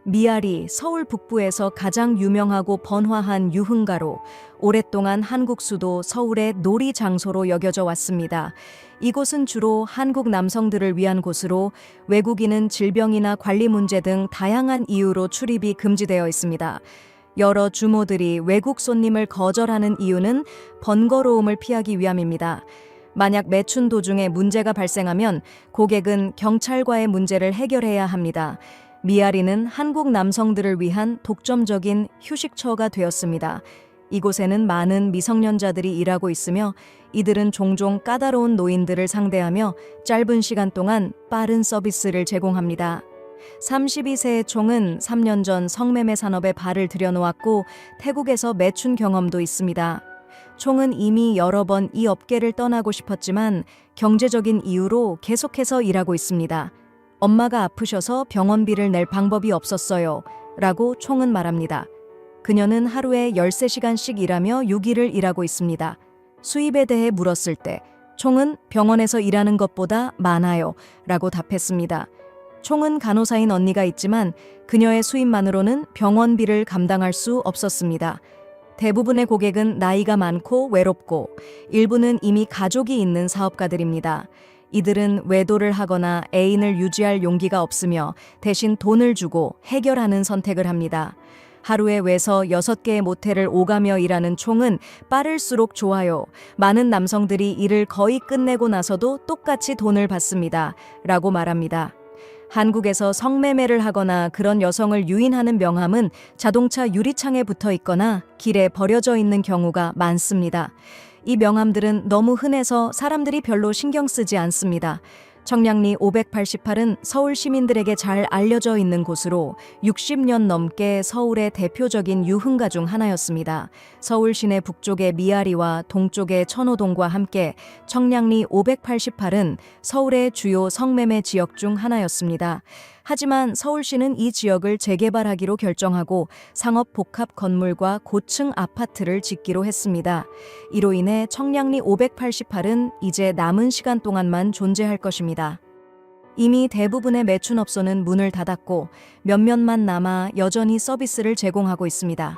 미아리, 서울 북부에서 가장 유명하고 번화한 유흥가로 오랫동안 한국 수도 서울의 놀이 장소로 여겨져 왔습니다. 이곳은 주로 한국 남성들을 위한 곳으로 외국인은 질병이나 관리 문제 등 다양한 이유로 출입이 금지되어 있습니다. 여러 주모들이 외국 손님을 거절하는 이유는 번거로움을 피하기 위함입니다. 만약 매춘 도중에 문제가 발생하면 고객은 경찰과의 문제를 해결해야 합니다. 미아리는 한국 남성들을 위한 독점적인 휴식처가 되었습니다. 이곳에는 많은 미성년자들이 일하고 있으며 이들은 종종 까다로운 노인들을 상대하며 짧은 시간 동안 빠른 서비스를 제공합니다. 32세의 총은 3년 전 성매매 산업에 발을 들여놓았고 태국에서 매춘 경험도 있습니다. 총은 이미 여러 번 이 업계를 떠나고 싶었지만 경제적인 이유로 계속해서 일하고 있습니다. 엄마가 아프셔서 병원비를 낼 방법이 없었어요. 라고 총은 말합니다. 그녀는 하루에 13시간씩 일하며 6일을 일하고 있습니다. 수입에 대해 물었을 때 총은 병원에서 일하는 것보다 많아요. 라고 답했습니다. 총은 간호사인 언니가 있지만 그녀의 수입만으로는 병원비를 감당할 수 없었습니다. 대부분의 고객은 나이가 많고 외롭고 일부는 이미 가족이 있는 사업가들입니다. 이들은 외도를 하거나 애인을 유지할 용기가 없으며 대신 돈을 주고 해결하는 선택을 합니다. 하루에 외서 6개의 모텔을 오가며 일하는 총은 빠를수록 좋아요. 많은 남성들이 일을 거의 끝내고 나서도 똑같이 돈을 받습니다. 라고 말합니다. 한국에서 성매매를 하거나 그런 여성을 유인하는 명함은 자동차 유리창에 붙어 있거나 길에 버려져 있는 경우가 많습니다. 이 명함들은 너무 흔해서 사람들이 별로 신경 쓰지 않습니다. 청량리 588은 서울 시민들에게 잘 알려져 있는 곳으로 60년 넘게 서울의 대표적인 유흥가 중 하나였습니다. 서울 시내 북쪽의 미아리와 동쪽의 천호동과 함께 청량리 588은 서울의 주요 성매매 지역 중 하나였습니다. 하지만 서울시는 이 지역을 재개발하기로 결정하고 상업 복합 건물과 고층 아파트를 짓기로 했습니다. 이로 인해 청량리 588은 이제 남은 시간 동안만 존재할 것입니다. 이미 대부분의 매춘업소는 문을 닫았고 몇몇만 남아 여전히 서비스를 제공하고 있습니다.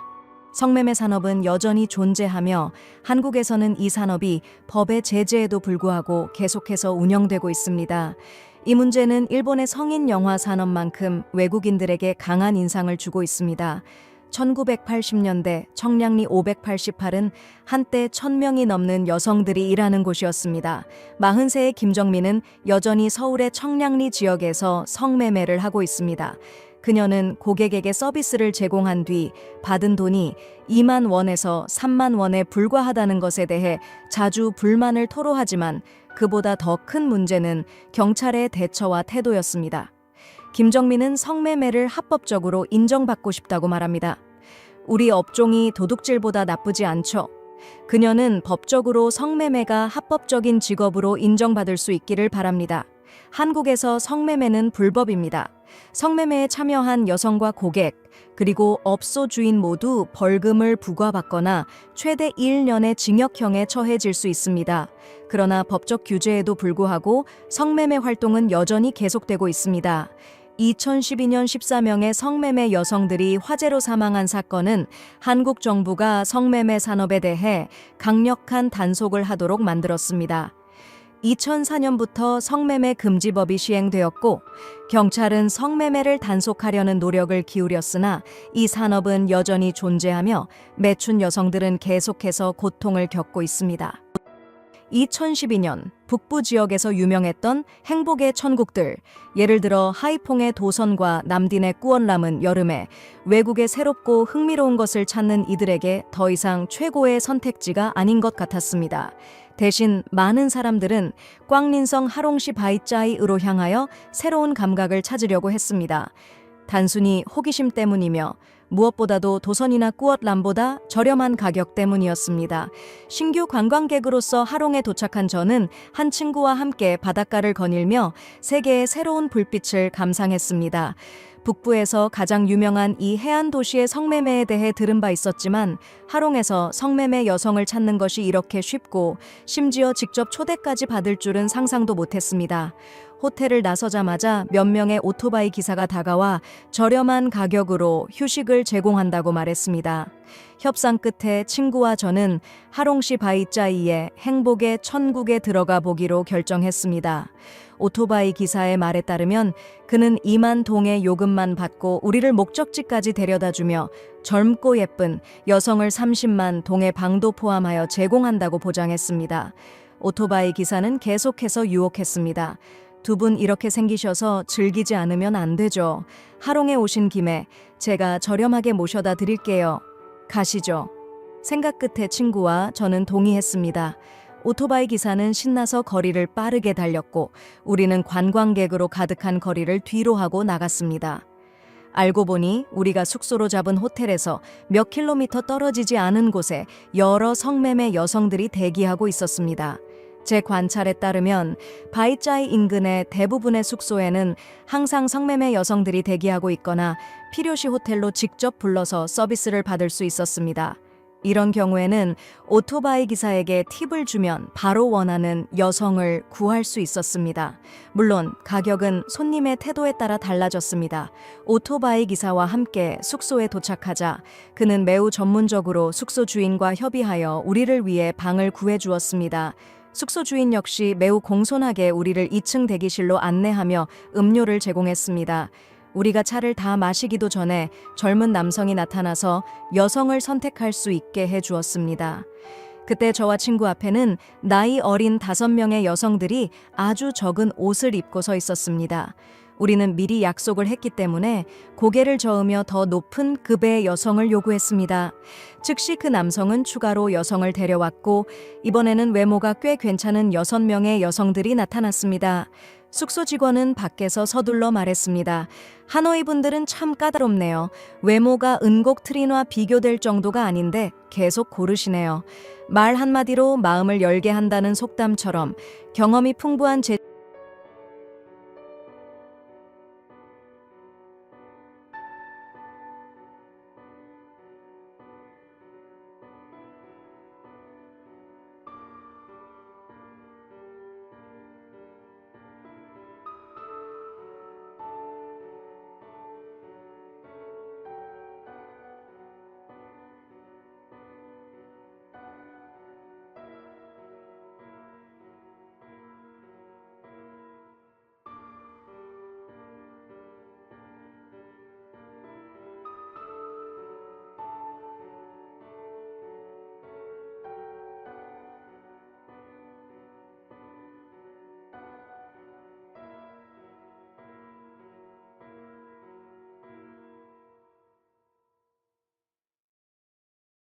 성매매 산업은 여전히 존재하며 한국에서는 이 산업이 법의 제재에도 불구하고 계속해서 운영되고 있습니다. 이 문제는 일본의 성인 영화 산업만큼 외국인들에게 강한 인상을 주고 있습니다. 1980년대 청량리 588은 한때 1000명이 넘는 여성들이 일하는 곳이었습니다. 40세의 김정민은 여전히 서울의 청량리 지역에서 성매매를 하고 있습니다. 그녀는 고객에게 서비스를 제공한 뒤 받은 돈이 2만 원에서 3만 원에 불과하다는 것에 대해 자주 불만을 토로하지만 그보다 더 큰 문제는 경찰의 대처와 태도였습니다. 김정민은 성매매를 합법적으로 인정받고 싶다고 말합니다. 우리 업종이 도둑질보다 나쁘지 않죠. 그녀는 법적으로 성매매가 합법적인 직업으로 인정받을 수 있기를 바랍니다. 한국에서 성매매는 불법입니다. 성매매에 참여한 여성과 고객, 그리고 업소 주인 모두 벌금을 부과받거나 최대 1년의 징역형에 처해질 수 있습니다. 그러나 법적 규제에도 불구하고 성매매 활동은 여전히 계속되고 있습니다. 2012년 14명의 성매매 여성들이 화재로 사망한 사건은 한국 정부가 성매매 산업에 대해 강력한 단속을 하도록 만들었습니다. 2004년부터 성매매 금지법이 시행되었고 경찰은 성매매를 단속하려는 노력을 기울였으나 이 산업은 여전히 존재하며 매춘 여성들은 계속해서 고통을 겪고 있습니다. 2012년 북부 지역에서 유명했던 행복의 천국들, 예를 들어 하이퐁의 도선과 남딘의 꾸원람은 여름에 외국의 새롭고 흥미로운 것을 찾는 이들에게 더 이상 최고의 선택지가 아닌 것 같았습니다. 대신 많은 사람들은 꽝린성 하롱시 바이짜이으로 향하여 새로운 감각을 찾으려고 했습니다. 단순히 호기심 때문이며 무엇보다도 도선이나 꾸엇람보다 저렴한 가격 때문이었습니다. 신규 관광객으로서 하롱에 도착한 저는 한 친구와 함께 바닷가를 거닐며 세계의 새로운 불빛을 감상했습니다. 북부에서 가장 유명한 이 해안 도시의 성매매에 대해 들은 바 있었지만 하롱에서 성매매 여성을 찾는 것이 이렇게 쉽고 심지어 직접 초대까지 받을 줄은 상상도 못했습니다. 호텔을 나서자마자 몇 명의 오토바이 기사가 다가와 저렴한 가격으로 휴식을 제공한다고 말했습니다. 협상 끝에 친구와 저는 하롱시 바이짜이의 행복의 천국에 들어가 보기로 결정했습니다. 오토바이 기사의 말에 따르면 그는 2만 동의 요금만 받고 우리를 목적지까지 데려다주며 젊고 예쁜 여성을 30만 동의 방도 포함하여 제공한다고 보장했습니다. 오토바이 기사는 계속해서 유혹했습니다. 두 분 이렇게 생기셔서 즐기지 않으면 안 되죠. 하롱에 오신 김에 제가 저렴하게 모셔다 드릴게요. 가시죠. 생각 끝에 친구와 저는 동의했습니다. 오토바이 기사는 신나서 거리를 빠르게 달렸고 우리는 관광객으로 가득한 거리를 뒤로 하고 나갔습니다. 알고 보니 우리가 숙소로 잡은 호텔에서 몇 킬로미터 떨어지지 않은 곳에 여러 성매매 여성들이 대기하고 있었습니다. 제 관찰에 따르면 바이짜이 인근의 대부분의 숙소에는 항상 성매매 여성들이 대기하고 있거나 필요시 호텔로 직접 불러서 서비스를 받을 수 있었습니다. 이런 경우에는 오토바이 기사에게 팁을 주면 바로 원하는 여성을 구할 수 있었습니다. 물론 가격은 손님의 태도에 따라 달라졌습니다. 오토바이 기사와 함께 숙소에 도착하자 그는 매우 전문적으로 숙소 주인과 협의하여 우리를 위해 방을 구해주었습니다. 숙소 주인 역시 매우 공손하게 우리를 2층 대기실로 안내하며 음료를 제공했습니다. 우리가 차를 다 마시기도 전에 젊은 남성이 나타나서 여성을 선택할 수 있게 해주었습니다. 그때 저와 친구 앞에는 나이 어린 5명의 여성들이 아주 적은 옷을 입고 서 있었습니다. 우리는 미리 약속을 했기 때문에 고개를 저으며 더 높은 급의 여성을 요구했습니다. 즉시 그 남성은 추가로 여성을 데려왔고 이번에는 외모가 꽤 괜찮은 6명의 여성들이 나타났습니다. 숙소 직원은 밖에서 서둘러 말했습니다. 하노이 분들은 참 까다롭네요. 외모가 은곡 트린과 비교될 정도가 아닌데 계속 고르시네요. 말 한마디로 마음을 열게 한다는 속담처럼 경험이 풍부한 제